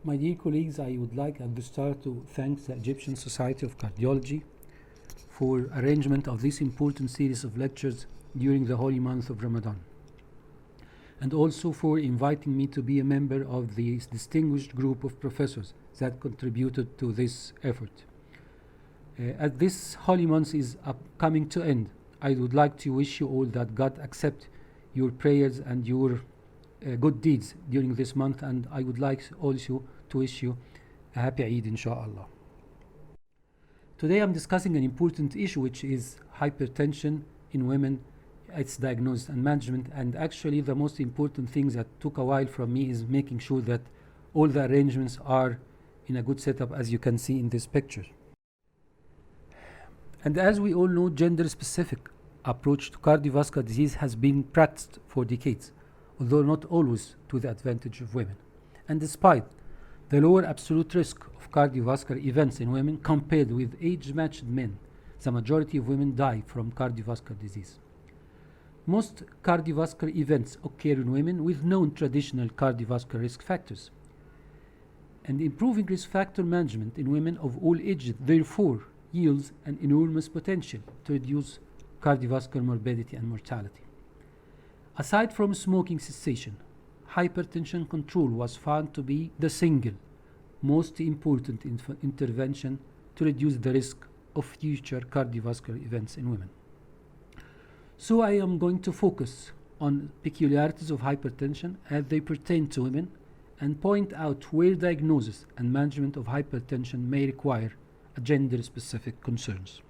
My dear colleagues, I would like at the start to thank the Egyptian Society of Cardiology for arrangement of this important series of lectures during the holy month of Ramadan, and also for inviting me to be a member of this distinguished group of professors that contributed to this effort. As this holy month is coming to end, I would like to wish you all that God accept your prayers and your good deeds during this month, and I would like also to wish you a happy Eid, inshallah. Today I'm discussing an important issue, which is hypertension in women, its diagnosis and management, and actually the most important thing that took a while from me is making sure that all the arrangements are in a good setup, as you can see in this picture. And as we all know, gender-specific approach to cardiovascular disease has been practiced for decades, although not always to the advantage of women. And despite the lower absolute risk of cardiovascular events in women compared with age-matched men, the majority of women die from cardiovascular disease. Most cardiovascular events occur in women with known traditional cardiovascular risk factors. And improving risk factor management in women of all ages, therefore, yields an enormous potential to reduce cardiovascular morbidity and mortality. Aside from smoking cessation, hypertension control was found to be the single most important intervention to reduce the risk of future cardiovascular events in women. So I am going to focus on peculiarities of hypertension as they pertain to women and point out where diagnosis and management of hypertension may require gender-specific concerns.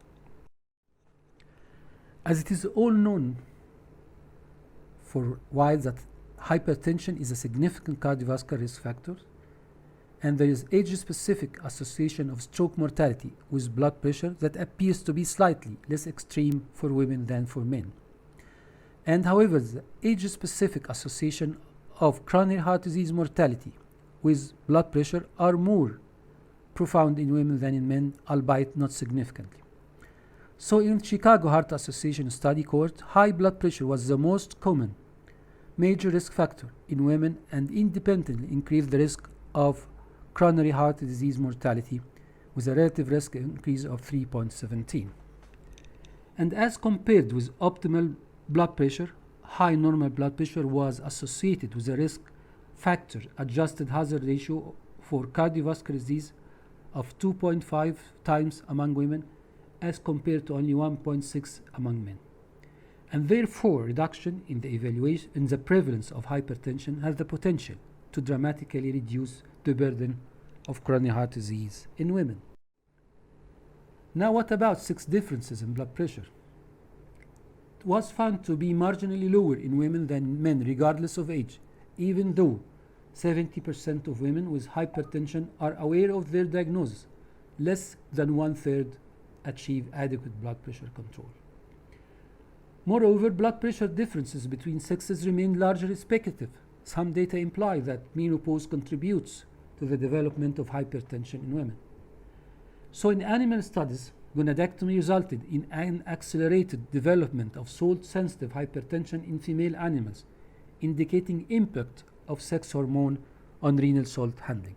As it is all known for a while that hypertension is a significant cardiovascular risk factor, and there is age-specific association of stroke mortality with blood pressure that appears to be slightly less extreme for women than for men. And however, the age-specific association of coronary heart disease mortality with blood pressure are more profound in women than in men, albeit not significantly. So in Chicago Heart Association study cohort, high blood pressure was the most common major risk factor in women and independently increased the risk of coronary heart disease mortality with a relative risk increase of 3.17. And as compared with optimal blood pressure, high normal blood pressure was associated with a risk factor adjusted hazard ratio for cardiovascular disease of 2.5 times among women as compared to only 1.6 among men. And therefore, reduction in the prevalence of hypertension has the potential to dramatically reduce the burden of coronary heart disease in women. Now, what about sex differences in blood pressure? It was found to be marginally lower in women than men, regardless of age, even though 70% of women with hypertension are aware of their diagnosis. Less than one-third achieve adequate blood pressure control. Moreover, blood pressure differences between sexes remain largely speculative. Some data imply that menopause contributes to the development of hypertension in women. So in animal studies, gonadectomy resulted in an accelerated development of salt-sensitive hypertension in female animals, indicating impact of sex hormone on renal salt handling.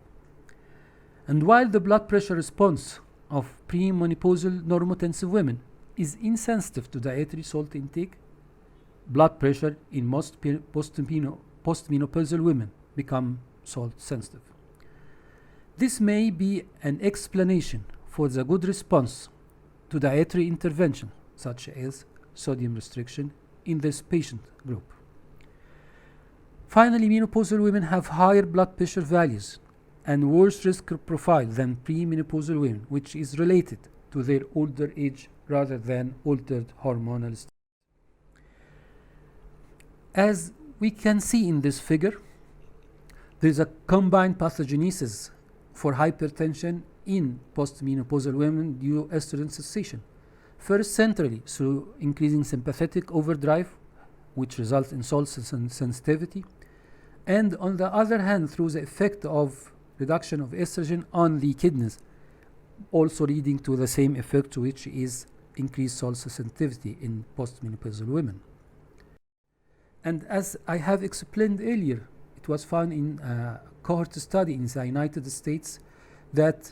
And while the blood pressure response of premenopausal normotensive women is insensitive to dietary salt intake, blood pressure in most postmenopausal women become salt sensitive. This may be an explanation for the good response to dietary intervention, such as sodium restriction, in this patient group. Finally, menopausal women have higher blood pressure values and worse risk profile than premenopausal women, which is related to their older age rather than altered hormonal state. As we can see in this figure, there is a combined pathogenesis for hypertension in postmenopausal women due to estrogen cessation. First, centrally through increasing sympathetic overdrive, which results in salt sensitivity, and on the other hand through the effect of reduction of estrogen on the kidneys, also leading to the same effect, which is increased salt sensitivity in postmenopausal women. And as I have explained earlier, it was found in a cohort study in the United States that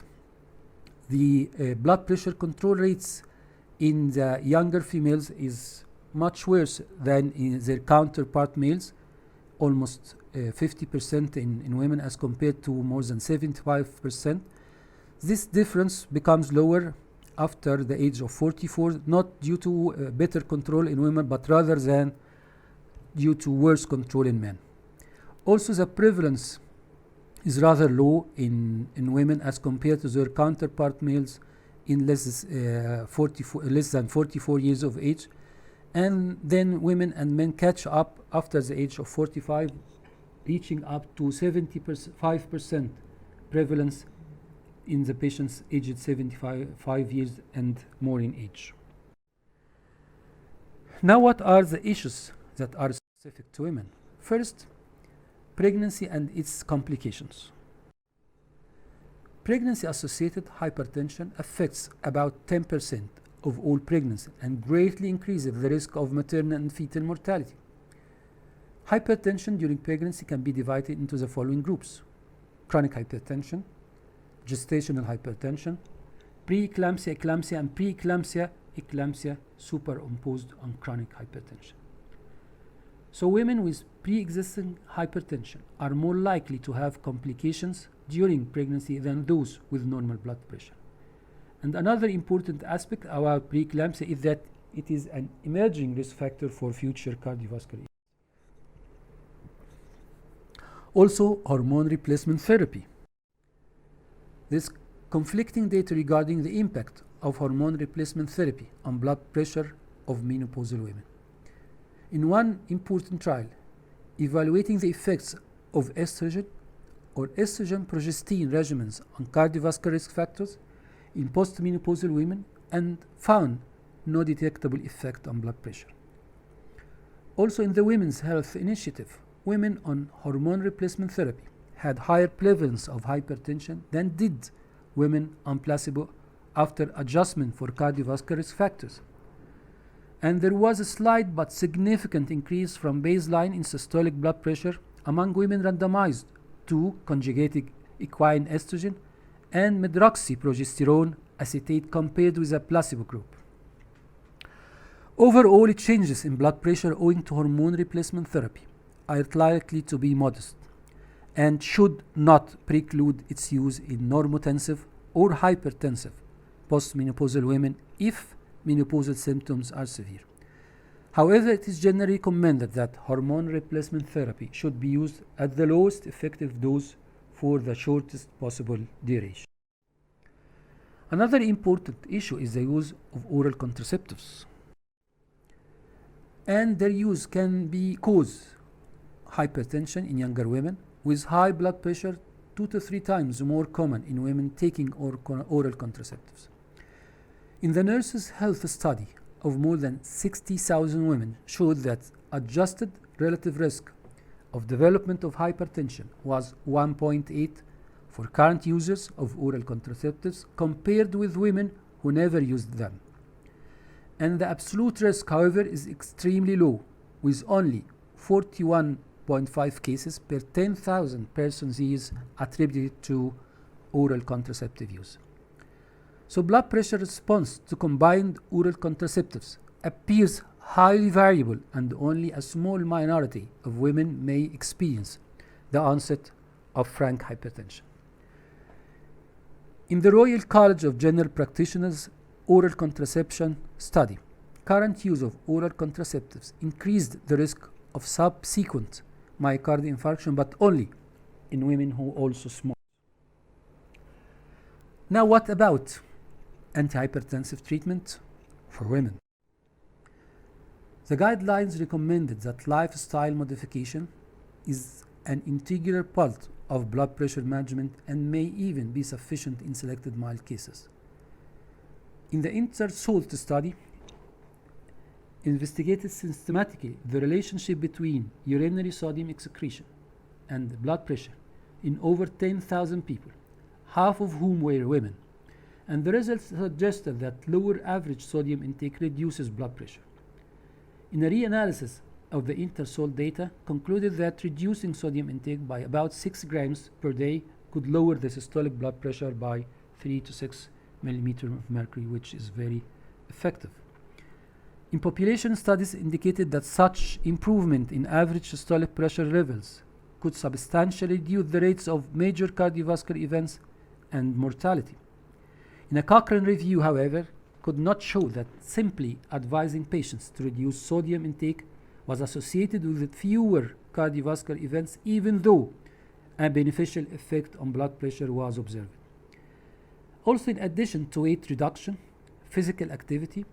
the blood pressure control rates in the younger females is much worse than in their counterpart males, almost 50% in women as compared to more than 75%. This difference becomes lower after the age of 44, not due to better control in women, but rather than due to worse control in men. Also, the prevalence is rather low in women as compared to their counterpart males in less than 44 years of age. And then women and men catch up after the age of 45, reaching up to 75% prevalence in the patients aged 75 years and more in age. Now, what are the issues that are specific to women? First, pregnancy and its complications. Pregnancy-associated hypertension affects about 10% of all pregnancy and greatly increases the risk of maternal and fetal mortality. Hypertension during pregnancy can be divided into the following groups: chronic hypertension, gestational hypertension, preeclampsia, eclampsia, and preeclampsia, eclampsia superimposed on chronic hypertension. So women with pre-existing hypertension are more likely to have complications during pregnancy than those with normal blood pressure. And another important aspect about preeclampsia is that it is an emerging risk factor for future cardiovascular events. Also, hormone replacement therapy. There's conflicting data regarding the impact of hormone replacement therapy on blood pressure of menopausal women. In one important trial, evaluating the effects of estrogen or estrogen-progestin regimens on cardiovascular risk factors in postmenopausal women, and found no detectable effect on blood pressure. Also, in the Women's Health Initiative, women on hormone replacement therapy had higher prevalence of hypertension than did women on placebo after adjustment for cardiovascular risk factors. And there was a slight but significant increase from baseline in systolic blood pressure among women randomized to conjugated equine estrogen and medroxyprogesterone acetate compared with a placebo group. Overall, changes in blood pressure owing to hormone replacement therapy are likely to be modest and should not preclude its use in normotensive or hypertensive postmenopausal women if menopausal symptoms are severe. However, it is generally recommended that hormone replacement therapy should be used at the lowest effective dose for the shortest possible duration. Another important issue is the use of oral contraceptives. And their use can cause hypertension in younger women, with high blood pressure 2 to 3 times more common in women taking oral contraceptives. In the Nurses' Health Study of more than 60,000 women showed that adjusted relative risk of development of hypertension was 1.8 for current users of oral contraceptives compared with women who never used them. And the absolute risk, however, is extremely low, with only 41.5 cases per 10,000 persons years attributed to oral contraceptive use. So blood pressure response to combined oral contraceptives appears highly variable, and only a small minority of women may experience the onset of frank hypertension. In the Royal College of General Practitioners oral contraception study, current use of oral contraceptives increased the risk of subsequent myocardial infarction, but only in women who also smoke. Now, what about antihypertensive treatment for women? The guidelines recommended that lifestyle modification is an integral part of blood pressure management and may even be sufficient in selected mild cases. In the INTERSALT study, investigated systematically the relationship between urinary sodium excretion and blood pressure in over 10,000 people, half of whom were women, and the results suggested that lower average sodium intake reduces blood pressure. In a reanalysis of the Intersol data concluded that reducing sodium intake by about 6 grams per day could lower the systolic blood pressure by 3 to 6 millimeters of mercury, which is very effective. In population studies indicated that such improvement in average systolic pressure levels could substantially reduce the rates of major cardiovascular events and mortality. In a Cochrane review, however, could not show that simply advising patients to reduce sodium intake was associated with fewer cardiovascular events, even though a beneficial effect on blood pressure was observed. Also, in addition to weight reduction, physical activity,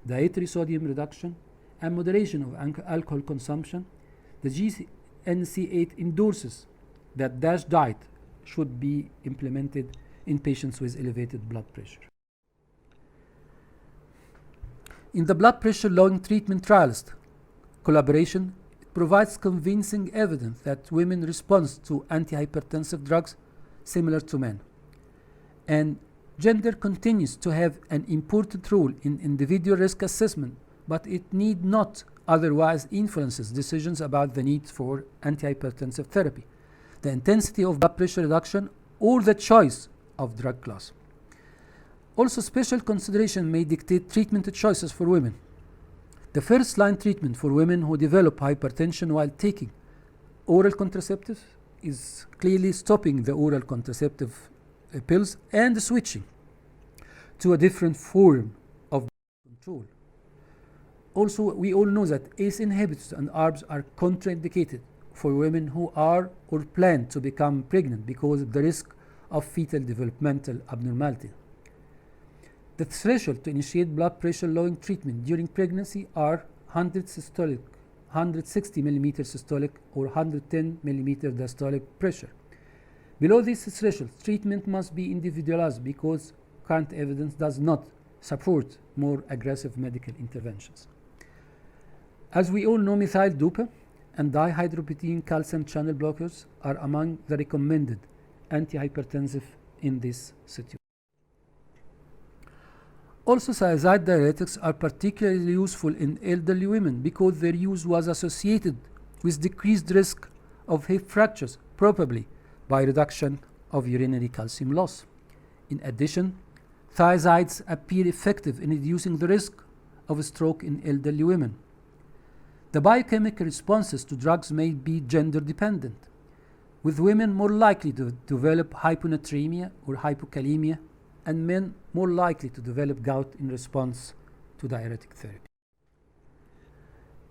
dietary sodium reduction, and moderation of alcohol consumption, the GNC8 endorses that DASH diet should be implemented in patients with elevated blood pressure. In the blood pressure lowering treatment trials collaboration, it provides convincing evidence that women respond to antihypertensive drugs similar to men. And gender continues to have an important role in individual risk assessment, but it need not otherwise influences decisions about the need for antihypertensive therapy, the intensity of blood pressure reduction, or the choice of drug class. Also, special consideration may dictate treatment choices for women. The first-line treatment for women who develop hypertension while taking oral contraceptives is clearly stopping the oral contraceptive pills and switching to a different form of control. Also, we all know that ACE inhibitors and ARBs are contraindicated for women who are or plan to become pregnant because of the risk of fetal developmental abnormality. The threshold to initiate blood pressure lowering treatment during pregnancy are 100 systolic, 160 millimeter systolic, or 110 millimeter diastolic pressure. Below this threshold, treatment must be individualized because current evidence does not support more aggressive medical interventions. As we all know, methyl dopa and dihydroprotein calcium channel blockers are among the recommended antihypertensive in this situation. Also, thiazide diuretics are particularly useful in elderly women because their use was associated with decreased risk of hip fractures, probably by reduction of urinary calcium loss. In addition, thiazides appear effective in reducing the risk of a stroke in elderly women. The biochemical responses to drugs may be gender dependent, with women more likely to develop hyponatremia or hypokalemia, and men more likely to develop gout in response to diuretic therapy.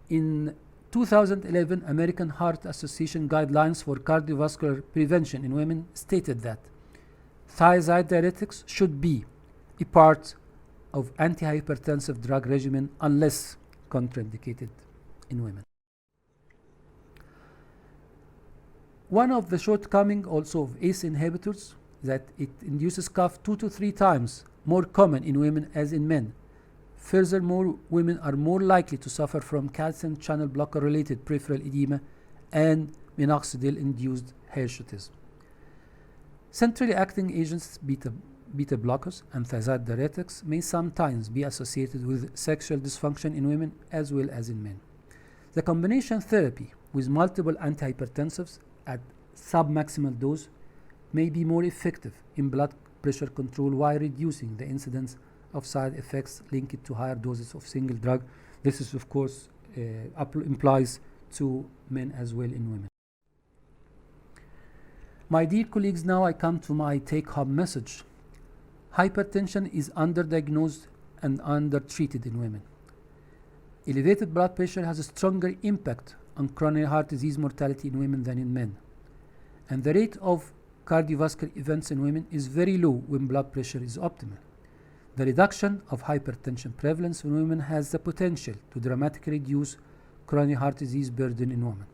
In 2011, American Heart Association guidelines for cardiovascular prevention in women stated that thiazide diuretics should be a part of antihypertensive drug regimen unless contraindicated in women. One of the shortcomings also of ACE inhibitors that it induces cough 2 to 3 times more common in women as in men. Furthermore, women are more likely to suffer from calcium channel blocker related peripheral edema and minoxidil-induced hirsutism. Centrally acting agents, beta blockers and thiazide diuretics, may sometimes be associated with sexual dysfunction in women as well as in men. The combination therapy with multiple antihypertensives at submaximal dose may be more effective in blood pressure control while reducing the incidence of side effects linked to higher doses of single drug. This is, of course, implies to men as well in women. My dear colleagues, now I come to my take-home message. Hypertension is underdiagnosed and undertreated in women. Elevated blood pressure has a stronger impact on coronary heart disease mortality in women than in men. And the rate of cardiovascular events in women is very low when blood pressure is optimal. The reduction of hypertension prevalence in women has the potential to dramatically reduce coronary heart disease burden in women.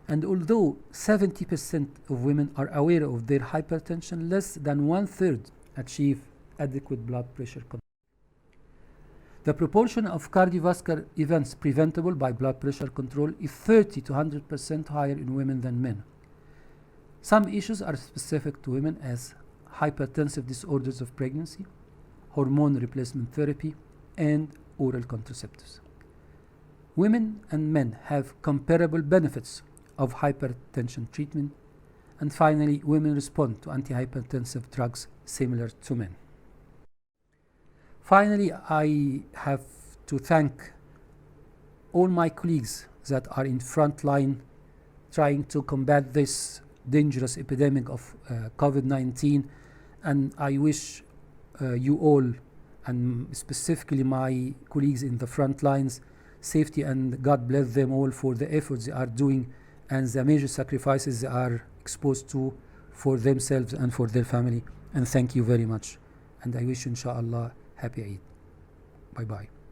And although 70% of women are aware of their hypertension, less than 1/3 achieve adequate blood pressure control. The proportion of cardiovascular events preventable by blood pressure control is 30 to 100% higher in women than men. Some issues are specific to women as hypertensive disorders of pregnancy, hormone replacement therapy, and oral contraceptives. Women and men have comparable benefits of hypertension treatment. And finally, women respond to antihypertensive drugs similar to men. Finally, I have to thank all my colleagues that are in front line trying to combat this dangerous epidemic of COVID-19, and I wish you all, and specifically my colleagues in the front lines, safety, and God bless them all for the efforts they are doing and the major sacrifices they are exposed to for themselves and for their family. And thank you very much, and I wish you inshallah happy Eid. Bye bye.